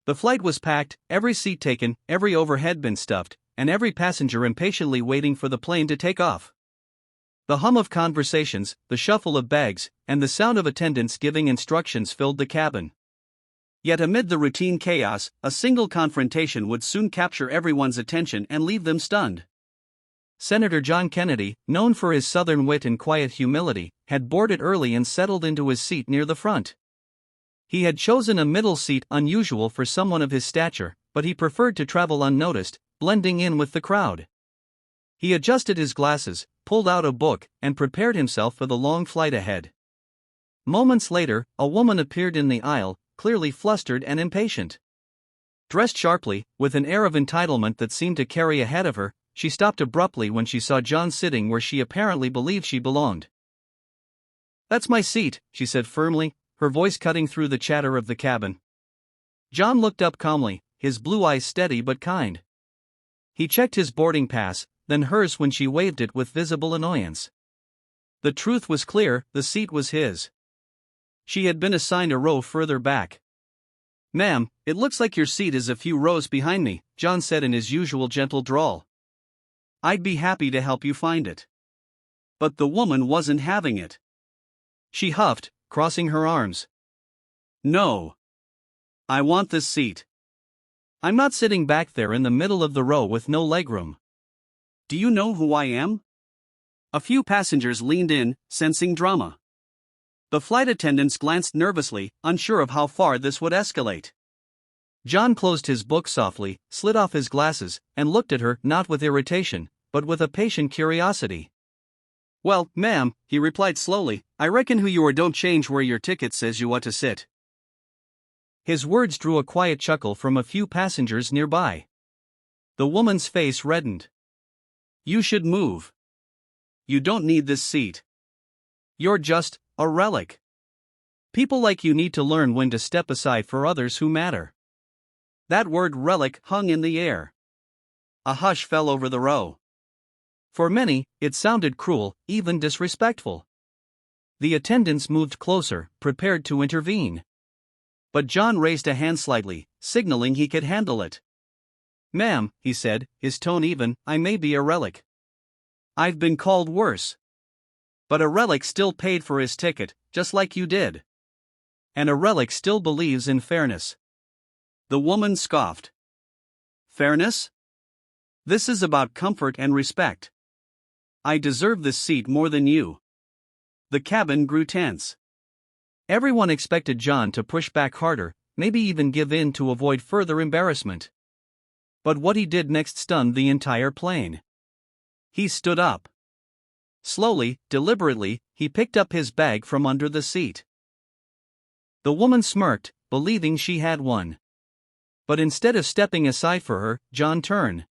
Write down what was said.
The flight was packed, every seat taken, every overhead bin stuffed, and every passenger impatiently waiting for the plane to take off. The hum of conversations, the shuffle of bags, and the sound of attendants giving instructions filled the cabin. Yet amid the routine chaos, a single confrontation would soon capture everyone's attention and leave them stunned. Senator John Kennedy, known for his Southern wit and quiet humility, had boarded early and settled into his seat near the front. He had chosen a middle seat, unusual for someone of his stature, but he preferred to travel unnoticed, blending in with the crowd. He adjusted his glasses, pulled out a book, and prepared himself for the long flight ahead. Moments later, a woman appeared in the aisle, clearly flustered and impatient. Dressed sharply, with an air of entitlement that seemed to carry ahead of her, she stopped abruptly when she saw John sitting where she apparently believed she belonged. "That's my seat," she said firmly, her voice cutting through the chatter of the cabin. John looked up calmly, his blue eyes steady but kind. He checked his boarding pass, then hers when she waved it with visible annoyance. The truth was clear, the seat was his. She had been assigned a row further back. "Ma'am, it looks like your seat is a few rows behind me," John said in his usual gentle drawl. "I'd be happy to help you find it." But the woman wasn't having it. She huffed, crossing her arms. "No. I want this seat. I'm not sitting back there in the middle of the row with no legroom. Do you know who I am?" A few passengers leaned in, sensing drama. The flight attendants glanced nervously, unsure of how far this would escalate. John closed his book softly, slid off his glasses, and looked at her, not with irritation, but with a patient curiosity. "Well, ma'am," he replied slowly, "I reckon who you are don't change where your ticket says you ought to sit." His words drew a quiet chuckle from a few passengers nearby. The woman's face reddened. "You should move. You don't need this seat. You're just a relic. People like you need to learn when to step aside for others who matter." That word relic hung in the air. A hush fell over the row. For many, it sounded cruel, even disrespectful. The attendants moved closer, prepared to intervene. But John raised a hand slightly, signaling he could handle it. "Ma'am," he said, his tone even, "I may be a relic. I've been called worse. But a relic still paid for his ticket, just like you did. And a relic still believes in fairness." The woman scoffed. "Fairness? This is about comfort and respect. I deserve this seat more than you." The cabin grew tense. Everyone expected John to push back harder, maybe even give in to avoid further embarrassment. But what he did next stunned the entire plane. He stood up. Slowly, deliberately, he picked up his bag from under the seat. The woman smirked, believing she had won. But instead of stepping aside for her, John turned.